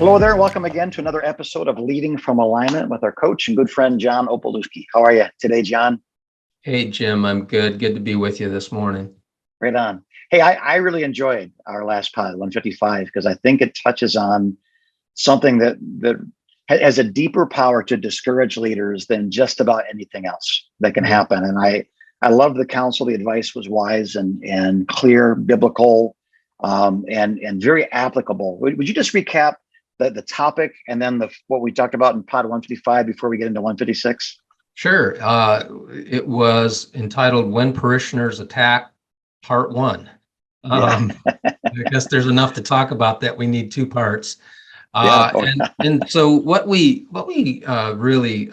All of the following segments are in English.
Hello there. Welcome again to another episode of Leading from Alignment with our coach and good friend, John Opalewski. How are you today, John? Hey, Jim, I'm good. Good to be with you this morning. Right on. Hey, I really enjoyed our last pod, 155, because I think it touches on something that has a deeper power to discourage leaders than just about anything else that can happen. And I love the counsel. The advice was wise and clear, biblical, and very applicable. Would you just recap the topic and then what we talked about in pod 155 before we get into 156? Sure. It was entitled When Parishioners Attack, Part 1. I guess there's enough to talk about that we need two parts. And so what we really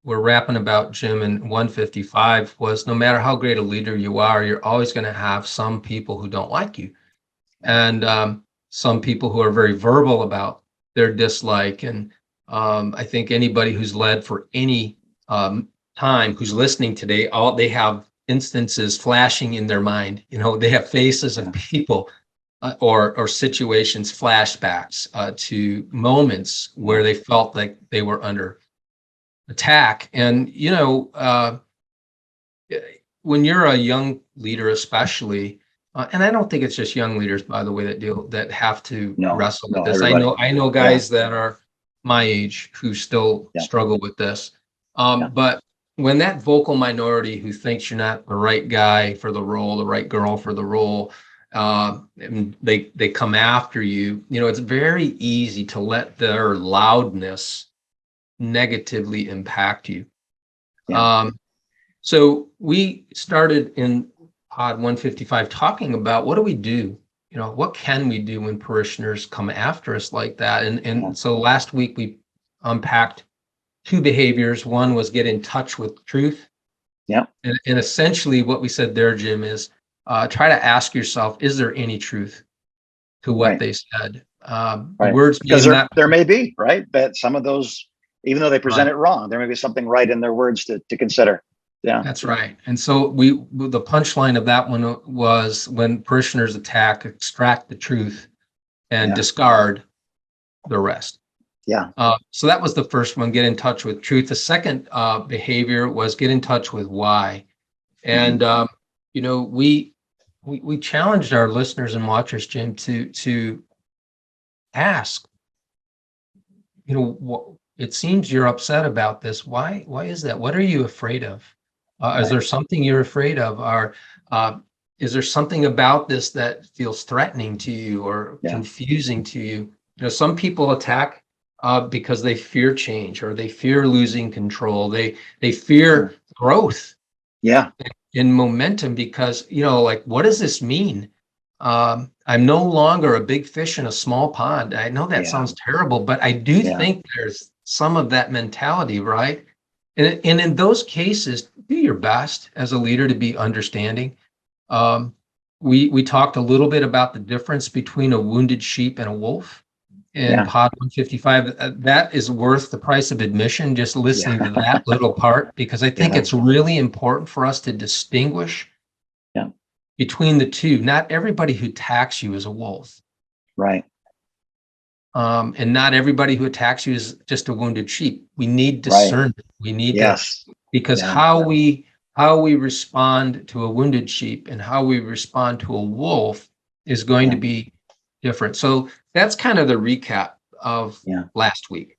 were rapping about, Jim, in 155 was no matter how great a leader you are, you're always going to have some people who don't like you. And some people who are very verbal about their dislike. And I think anybody who's led for any time who's listening today, they have instances flashing in their mind. You know, they have faces of people or situations, flashbacks to moments where they felt like they were under attack. And, you know, when you're a young leader, especially, and I don't think it's just young leaders, by the way, that have to wrestle with this. Everybody. I know guys that are my age who still struggle with this. But when that vocal minority who thinks you're not the right guy for the role, the right girl for the role, and they come after you, you know, it's very easy to let their loudness negatively impact you. So we started in pod 155 talking about what do we do? You know, what can we do when parishioners come after us like that? And so last week we unpacked two behaviors. One was get in touch with truth. And essentially what we said there, Jim, is try to ask yourself, is there any truth to what they said? Words because there may be, right? But some of those, even though they present it wrong, there may be something right in their words to consider. Yeah, that's right. And so the punchline of that one was when parishioners attack, extract the truth and discard the rest. So that was the first one, get in touch with truth. The second behavior was get in touch with why. And you know, we challenged our listeners and watchers, Jim, to ask, you know, it seems you're upset about this. Why is that? What are you afraid of? Is there something you're afraid of? Or is there something about this that feels threatening to you or confusing to you? You know, some people attack because they fear change or they fear losing control. They fear growth. In momentum because, you know, like, what does this mean? I'm no longer a big fish in a small pond. I know that sounds terrible, but I do think there's some of that mentality, right? And in those cases, do your best as a leader to be understanding. We talked a little bit about the difference between a wounded sheep and a wolf in pod 155. That is worth the price of admission, just listening to that little part, because I think it's really important for us to distinguish between the two. Not everybody who attacks you is a wolf. And not everybody who attacks you is just a wounded sheep. We need discernment. We need because how we respond to a wounded sheep and how we respond to a wolf is going to be different. So that's kind of the recap of last week.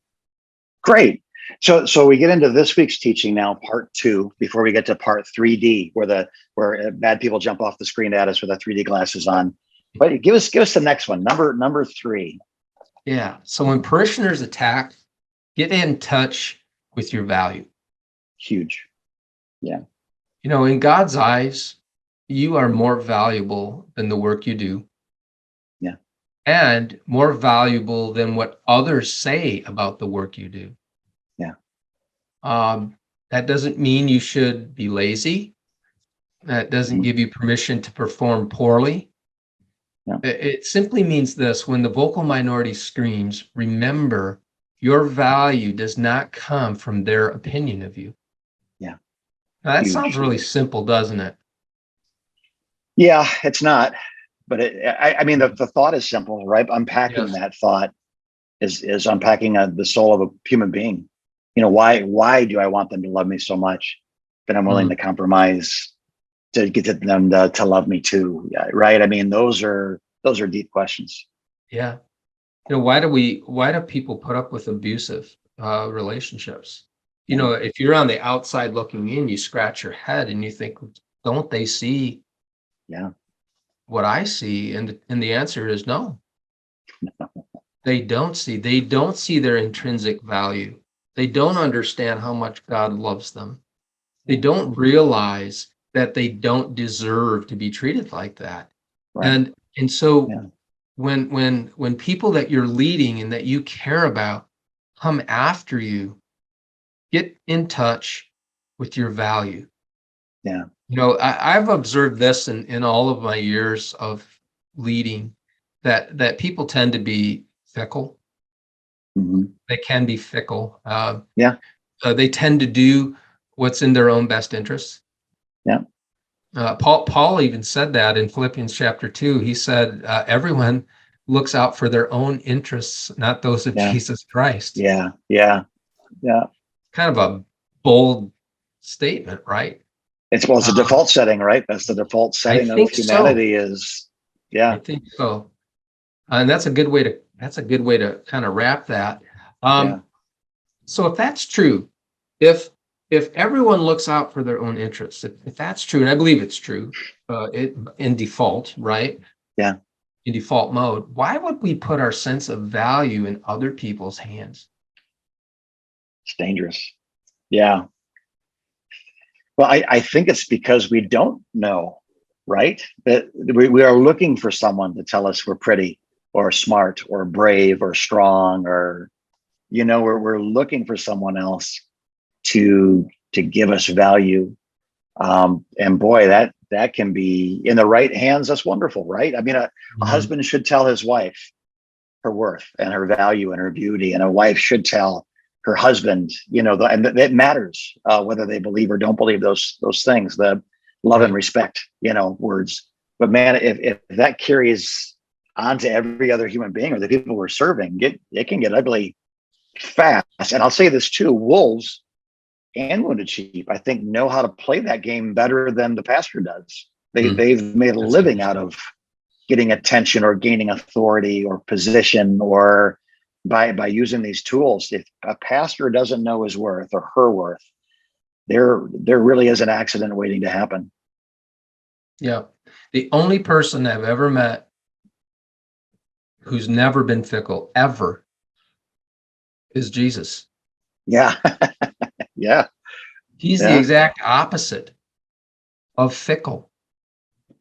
Great. So we get into this week's teaching now, part 2, before we get to part 3D, where bad people jump off the screen at us with our 3D glasses on. But give us the next one, number 3. So when parishioners attack, get in touch with your value. Huge. You know, in God's eyes, you are more valuable than the work you do. And more valuable than what others say about the work you do. That doesn't mean you should be lazy. That doesn't give you permission to perform poorly. It simply means this: when the vocal minority screams, remember, your value does not come from their opinion of you. Now, that sounds really simple, doesn't it? Yeah, it's not. But I mean, the thought is simple, right? Unpacking that thought is unpacking the soul of a human being. Why do I want them to love me so much that I'm willing to compromise to get them to love me too? Yeah, right. I mean, those are deep questions. Yeah. Why do people put up with abusive relationships? If you're on the outside looking in, you scratch your head and you think, don't they see what I see? And the answer is no. They don't see their intrinsic value. They don't understand how much God loves them. They don't realize that they don't deserve to be treated like that. Right. And so when people that you're leading and that you care about come after you, get in touch with your value. Yeah. I've observed this in all of my years of leading, that people tend to be fickle. Mm-hmm. They can be fickle. They tend to do what's in their own best interests. Yeah. Paul even said that in Philippians chapter 2. He said, everyone looks out for their own interests, not those of Jesus Christ. Yeah. Kind of a bold statement, right? It's a default setting, right? That's the default setting of humanity. I think so. And that's a good way to kind of wrap that. So if that's true, if everyone looks out for their own interests, if that's true, and I believe it's true, in default, right? Yeah. In default mode, why would we put our sense of value in other people's hands? It's dangerous. Yeah. Well, I think it's because we don't know, right? That we are looking for someone to tell us we're pretty or smart or brave or strong, or we're looking for someone else to give us value. And boy, that can be in the right hands. That's wonderful, right? I mean, a husband should tell his wife her worth and her value and her beauty, and a wife should tell her husband, and it matters whether they believe or don't believe those things, the love and respect, words. But man, if that carries on to every other human being or the people we're serving, it can get ugly fast. And I'll say this too: wolves and wounded sheep, I think, know how to play that game better than the pastor does. They've made a living out of getting attention or gaining authority or position, or by using these tools. If a pastor doesn't know his worth or her worth, there really is an accident waiting to happen. Yeah. The only person I've ever met who's never been fickle, ever, is Jesus. Yeah. Yeah. He's the exact opposite of fickle.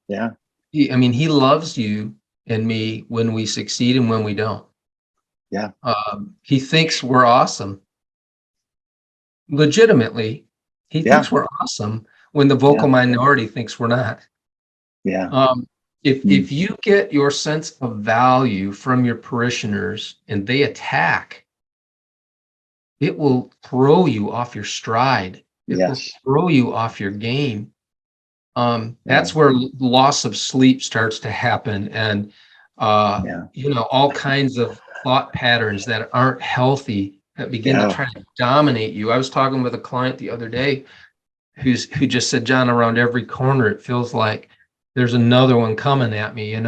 Yeah. He loves you and me when we succeed and when we don't. Yeah. He thinks we're awesome. Legitimately, he thinks we're awesome when the vocal minority thinks we're not. Yeah. If you get your sense of value from your parishioners and they attack, it will throw you off your stride. It will throw you off your game. That's where loss of sleep starts to happen, and all kinds of thought patterns that aren't healthy that begin to try to dominate you. I was talking with a client the other day who just said, John, around every corner it feels like there's another one coming at me, you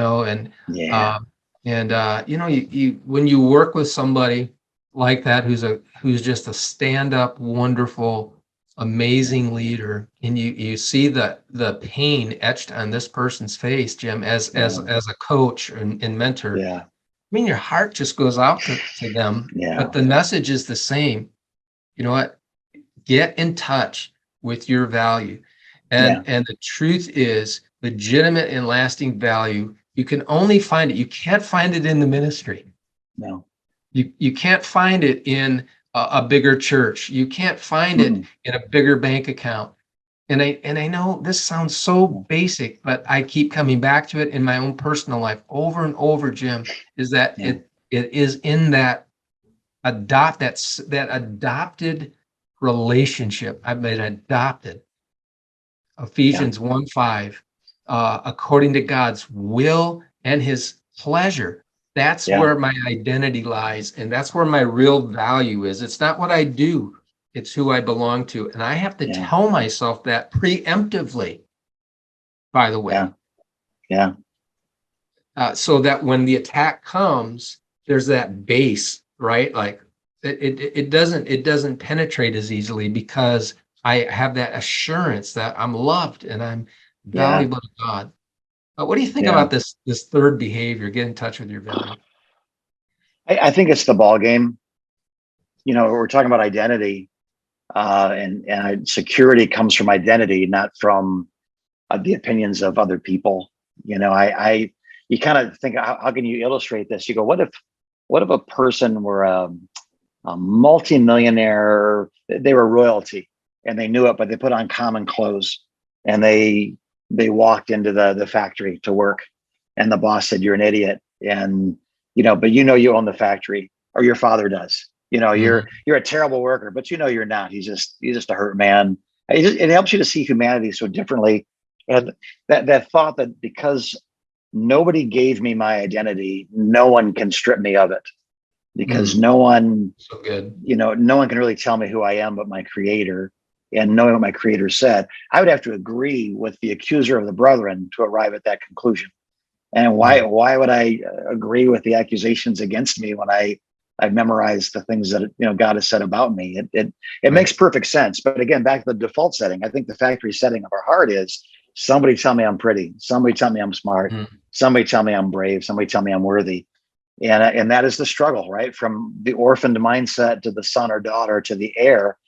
when you work with somebody like that who's just a stand-up, wonderful, amazing leader, and you see the pain etched on this person's face, Jim, as a coach and mentor. Your heart just goes out to them. But the message is the same. You know what? Get in touch with your value. And the truth is, legitimate and lasting value, you can only find it. You can't find it in the ministry. No. You can't find it in a bigger church. You can't find it in a bigger bank account. And I know this sounds so basic, but I keep coming back to it in my own personal life over and over, Jim, is that it is in that adopted relationship. I've been adopted. Ephesians 1:5, according to God's will and his pleasure. That's where my identity lies, and that's where my real value is. It's not what I do, it's who I belong to. And I have to tell myself that preemptively, by the way. So that when the attack comes, there's that base, right? Like it doesn't penetrate as easily because I have that assurance that I'm loved and I'm valuable to God. What do you think about this third behavior? Get in touch with your value. I think it's the ball game. We're talking about identity, and security comes from identity, not from the opinions of other people. You kind of think, how can you illustrate this? You go, what if a person were a multimillionaire? They were royalty and they knew it, but they put on common clothes and they walked into the factory to work, and the boss said, "You're an idiot." And but you own the factory, or your father does. You're a terrible worker, but you're not. He's just a hurt man. It helps you to see humanity so differently, and that thought that because nobody gave me my identity, no one can strip me of it, because no one, so good. No one can really tell me who I am but my Creator. And knowing what my Creator said, I would have to agree with the accuser of the brethren to arrive at that conclusion. And why would I agree with the accusations against me when I've memorized the things that God has said about me? It makes perfect sense. But again, back to the default setting, I think the factory setting of our heart is somebody tell me I'm pretty, somebody tell me I'm smart, somebody tell me I'm brave, somebody tell me I'm worthy. And that is the struggle, right? From the orphaned mindset to the son or daughter to the heir,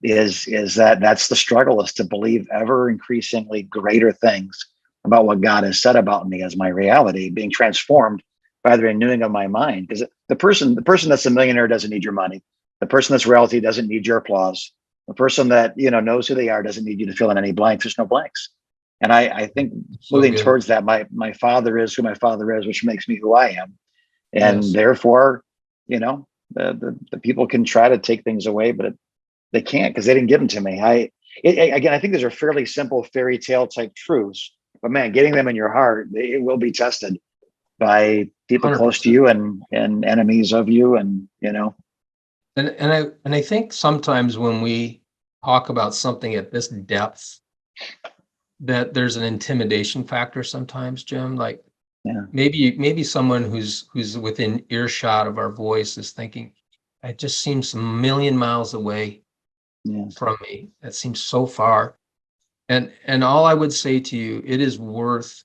is that's the struggle, is to believe ever increasingly greater things about what God has said about me as my reality, being transformed by the renewing of my mind. Because the person that's a millionaire doesn't need your money. The person that's royalty doesn't need your applause. The person that knows who they are doesn't need you to fill in any blanks. There's no blanks. And I think moving towards that, my father is who my father is, which makes me who I am. And therefore, the people can try to take things away, but they can't, because they didn't give them to me. Again, I think these are fairly simple fairy tale type truths, but man, getting them in your heart, it will be tested by people 100%. Close to you and enemies of you, and And I think sometimes when we talk about something at this depth, that there's an intimidation factor sometimes, Jim. Like maybe someone who's within earshot of our voice is thinking, it just seems a million miles away from me. That seems so far. And all I would say to you, it is worth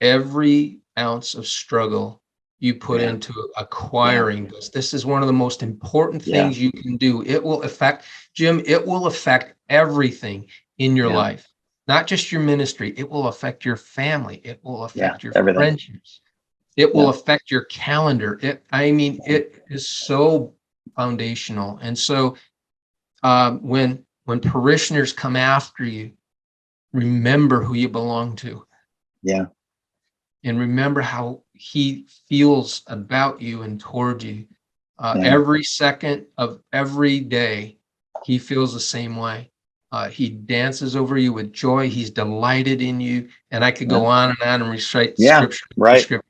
every ounce of struggle you put into acquiring this. This is one of the most important things you can do. It will affect, Jim, it will affect everything in your life, not just your ministry. It will affect your family. It will affect your friendships. It will affect your calendar. It is so foundational. And so when parishioners come after you, remember who you belong to. And remember how he feels about you and toward you. Every second of every day, he feels the same way. He dances over you with joy. He's delighted in you. And I could go on and recite scripture. Scripture.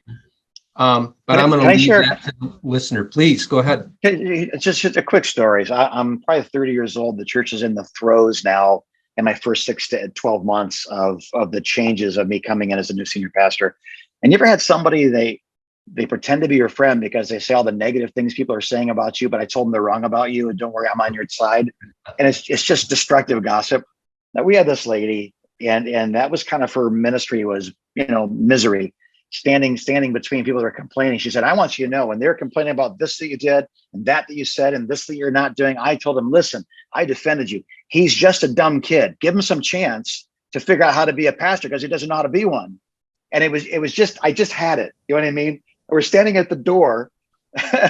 But I'm going to leave that to the listener. Please go ahead. It's just a quick story. I'm probably 30 years old. The church is in the throes now, in my first 6 to 12 months of the changes of me coming in as a new senior pastor. And you ever had somebody, they pretend to be your friend because they say all the negative things people are saying about you, but I told them they're wrong about you, and don't worry, I'm on your side. And it's just destructive gossip. Now, we had this lady, and that was kind of her ministry, was misery, standing between people that are complaining. She said, I want you to know, when they're complaining about this that you did and that you said and this that you're not doing, I told them, listen, I defended you. He's just a dumb kid. Give him some chance to figure out how to be a pastor, because he doesn't know how to be one. And it was just, I just had it. You know what I mean? We're standing at the door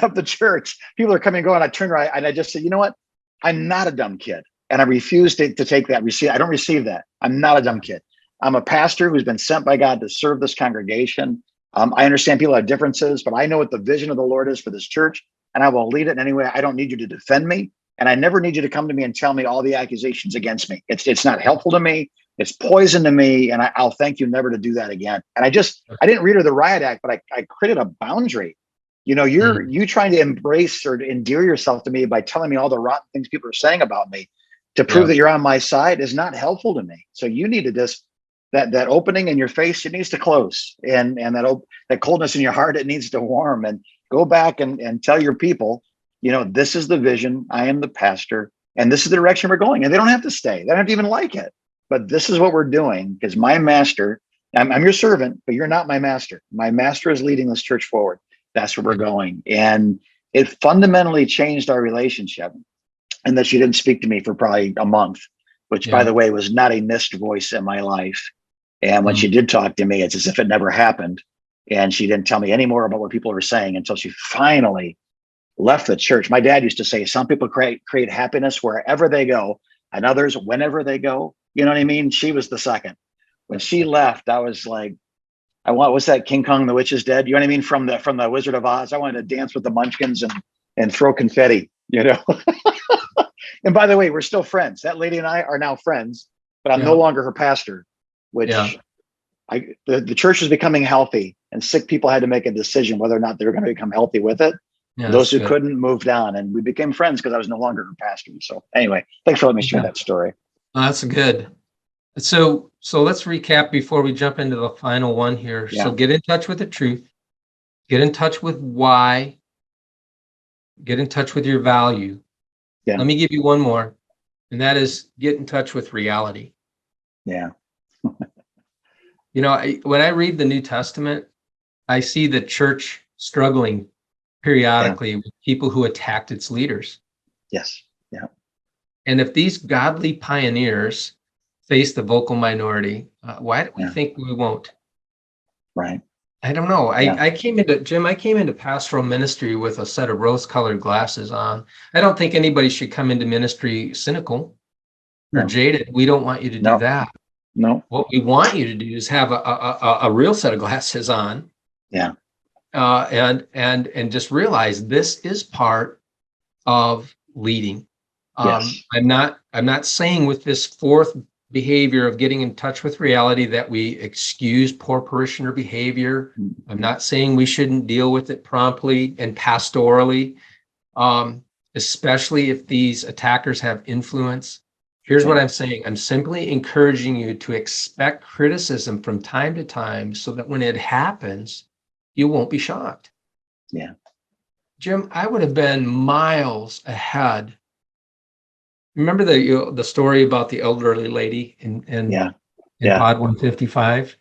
of the church. People are coming and going. I turn around and I just said, you know what? I'm not a dumb kid. And I refuse to take that. I don't receive that. I'm not a dumb kid. I'm a pastor who's been sent by God to serve this congregation. I understand people have differences, but I know what the vision of the Lord is for this church, and I will lead it in any way. I don't need you to defend me, and I never need you to come to me and tell me all the accusations against me. It's not helpful to me. It's poison to me, and I'll thank you never to do that again. And I didn't read her the riot act, but I created a boundary. You trying to embrace or endear yourself to me by telling me all the rotten things people are saying about me to prove that you're on my side is not helpful to me. So you need to just that opening in your face, it needs to close, and that coldness in your heart, it needs to warm, and go back and tell your people, this is the vision. I am the pastor, and this is the direction we're going. And they don't have to stay. They don't have to even like it, but this is what we're doing because my master, I'm your servant, but you're not my master. My master is leading this church forward. That's where we're going. And it fundamentally changed our relationship. And that she didn't speak to me for probably a month, which by the way, was not a missed voice in my life. And when she did talk to me, it's as if it never happened. And she didn't tell me any more about what people were saying until she finally left the church. My dad used to say, some people create happiness wherever they go, and others whenever they go. You know what I mean? She was the second. When she left, I was like, what's that? King Kong, the Witch is Dead. You know what I mean? From the Wizard of Oz. I wanted to dance with the Munchkins and throw confetti, And by the way, we're still friends. That lady and I are now friends, but I'm no longer her pastor, which the church was becoming healthy, and sick people had to make a decision whether or not they were going to become healthy with it. Yeah, those who couldn't moved on, and we became friends because I was no longer her pastor. So anyway, thanks for letting me share that story. That's good. So let's recap before we jump into the final one here. Yeah. So get in touch with the truth, get in touch with why, get in touch with your value. Yeah. Let me give you one more, and that is get in touch with reality. Yeah. When I read the New Testament, I see the church struggling periodically with people who attacked its leaders. Yes. Yeah. And if these godly pioneers face the vocal minority, why do we think we won't? Right. I don't know. I came into pastoral ministry with a set of rose-colored glasses on. I don't think anybody should come into ministry cynical or jaded. We don't want you to do that. No. What we want you to do is have a real set of glasses on. Yeah. And just realize this is part of leading. Yes. I'm not saying with this fourth behavior of getting in touch with reality that we excuse poor parishioner behavior. I'm not saying we shouldn't deal with it promptly and pastorally, especially if these attackers have influence. Here's what I'm saying. I'm simply encouraging you to expect criticism from time to time so that when it happens, you won't be shocked. Yeah. Jim, I would have been miles ahead. Remember the story about the elderly lady in Pod 155?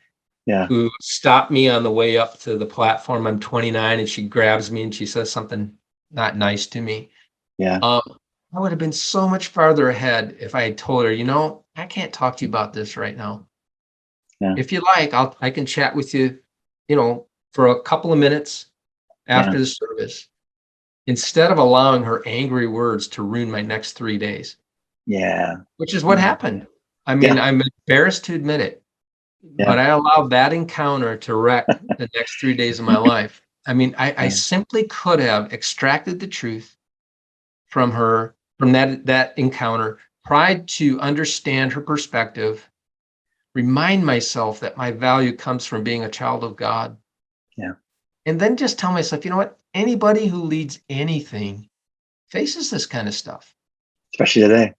Yeah. Who stopped me on the way up to the platform. I'm 29, and she grabs me and she says something not nice to me. Yeah. I would have been so much farther ahead if I had told her, I can't talk to you about this right now. Yeah. If you like, I can chat with you, for a couple of minutes after the service, instead of allowing her angry words to ruin my next 3 days. Yeah. Which is what happened. I mean, I'm embarrassed to admit it, but I allowed that encounter to wreck the next 3 days of my life. I mean, I simply could have extracted the truth from her, from that encounter, tried to understand her perspective, remind myself that my value comes from being a child of God. Yeah. And then just tell myself, you know what? Anybody who leads anything faces this kind of stuff. Especially today.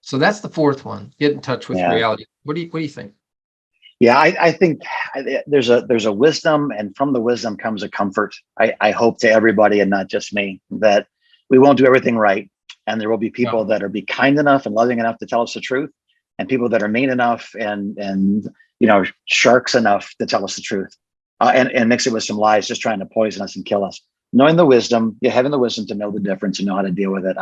So that's the fourth one. Get in touch with reality. What do you think? Yeah, I think there's a wisdom, and from the wisdom comes a comfort. I hope to everybody, and not just me, that we won't do everything right. And there will be people that are be kind enough and loving enough to tell us the truth, and people that are mean enough and sharks enough to tell us the truth, and mix it with some lies, just trying to poison us and kill us. Knowing the wisdom, having the wisdom to know the difference and know how to deal with it.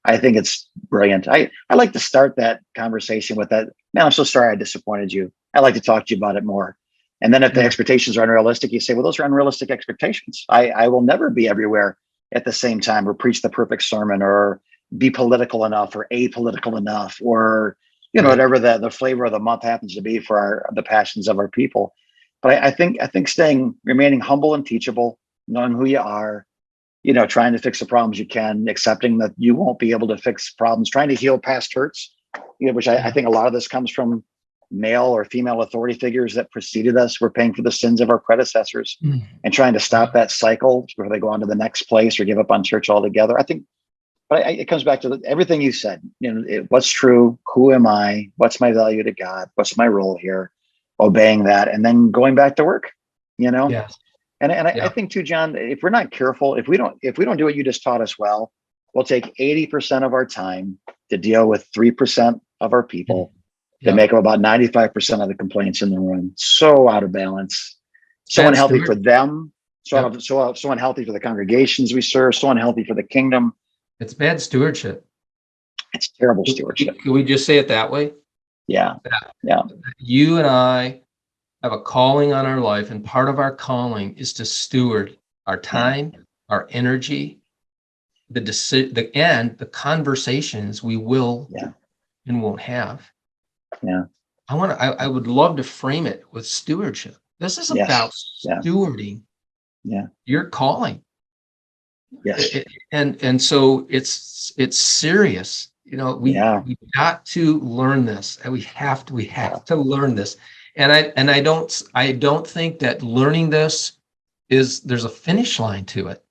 I think it's brilliant. I like to start that conversation with that. Man, I'm so sorry I disappointed you. I'd like to talk to you about it more. And then if the expectations are unrealistic, you say, well, those are unrealistic expectations. I will never be everywhere at the same time, or preach the perfect sermon, or be political enough, or apolitical enough, or whatever the flavor of the month happens to be for the passions of our people. But I think remaining humble and teachable, knowing who you are, trying to fix the problems you can, accepting that you won't be able to fix problems, trying to heal past hurts, which I think a lot of this comes from male or female authority figures that preceded us were paying for the sins of our predecessors and trying to stop that cycle before they go on to the next place or give up on church altogether. I think, but it comes back to everything you said. What's true? Who am I? What's my value to God? What's my role here? Obeying that, and then going back to work. Yes. And I think too, John, if we're not careful, if we don't do what you just taught us well, we'll take 80% of our time to deal with 3% of our people that make up about 95% of the complaints in the room. So out of balance, so unhealthy for them, so unhealthy for the congregations we serve, so unhealthy for the kingdom. It's bad stewardship. It's terrible stewardship. Can we just say it that way? Yeah. You and I have a calling on our life, and part of our calling is to steward our time, our energy, the conversations we will and won't have. Yeah. I would love to frame it with stewardship. This is about stewarding your calling. Yes. And so it's serious. We've got to learn this, and we have to learn this. And I don't think that learning this there's a finish line to it.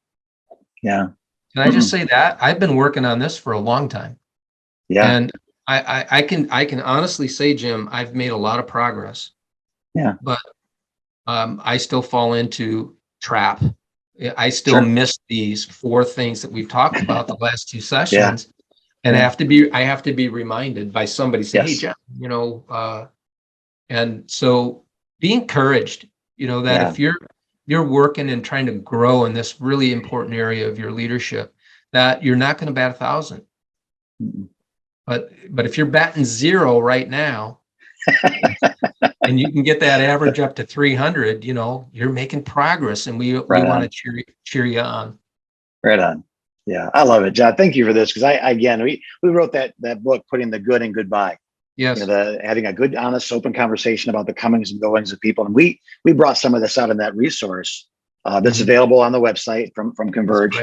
Yeah. Can I just say that I've been working on this for a long time. Yeah. And I can honestly say, Jim, I've made a lot of progress. Yeah. But I still fall into trap. I still miss these 4 things that we've talked about the last 2 sessions. And I have to be reminded by somebody saying, hey, John, and so be encouraged, that if you're working and trying to grow in this really important area of your leadership, that you're not going to bat 1,000. But if you're batting 0 right now, and you can get that average up to 300, you're making progress, and we want to cheer you on. Right on. Yeah, I love it, John. Thank you for this, because we wrote that book, Putting the Good in Goodbye. Yes. Having a good, honest, open conversation about the comings and goings of people, and we brought some of this out in that resource that's available on the website from Converge.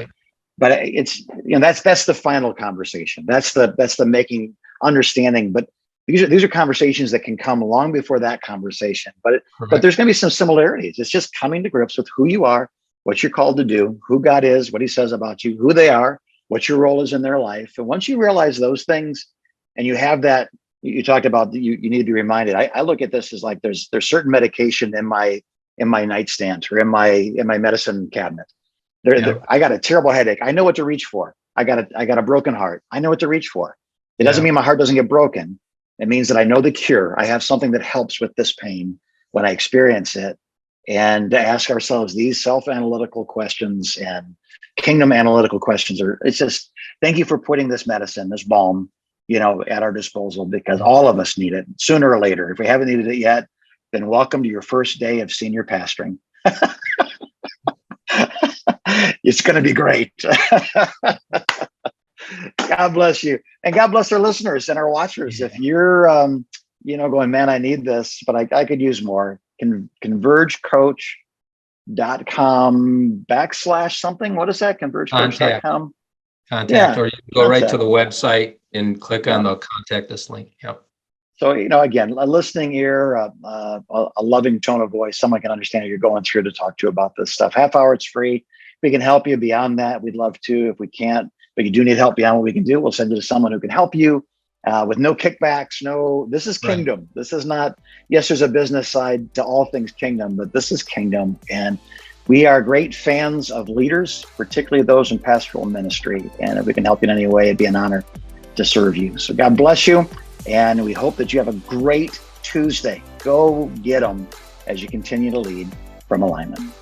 But it's that's the final conversation. That's the making understanding. But these are conversations that can come long before that conversation. But there's going to be some similarities. It's just coming to grips with who you are, what you're called to do, who God is, what He says about you, who they are, what your role is in their life. And once you realize those things, and you have that, you talked about you need to be reminded. I look at this as like there's certain medication in my nightstand or in my medicine cabinet. I got a terrible headache. I know what to reach for. I got a broken heart. I know what to reach for. It doesn't mean my heart doesn't get broken. It means that I know the cure. I have something that helps with this pain when I experience it. And to ask ourselves these self-analytical questions and kingdom analytical questions it's just, thank you for putting this medicine, this balm, at our disposal, because all of us need it sooner or later. If we haven't needed it yet, then welcome to your first day of senior pastoring. It's going to be great. God bless you. And God bless our listeners and our watchers. If you're, going, man, I need this, but I could use more. convergecoach.com/something. What is that? Convergecoach.com. Contact, or you can go right to the website and click on the contact us link. Yep. So, again, a listening ear, a loving tone of voice, someone can understand what you're going through to talk to you about this stuff. Half hour, it's free. We can help you beyond that. We'd love to. If we can't, but you do need help beyond what we can do, we'll send you to someone who can help you with no kickbacks. This is kingdom. Right. This is not, yes, there's a business side to all things kingdom, but this is kingdom. And we are great fans of leaders, particularly those in pastoral ministry. And if we can help you in any way, it'd be an honor to serve you. So God bless you. And we hope that you have a great Tuesday. Go get them as you continue to lead from alignment.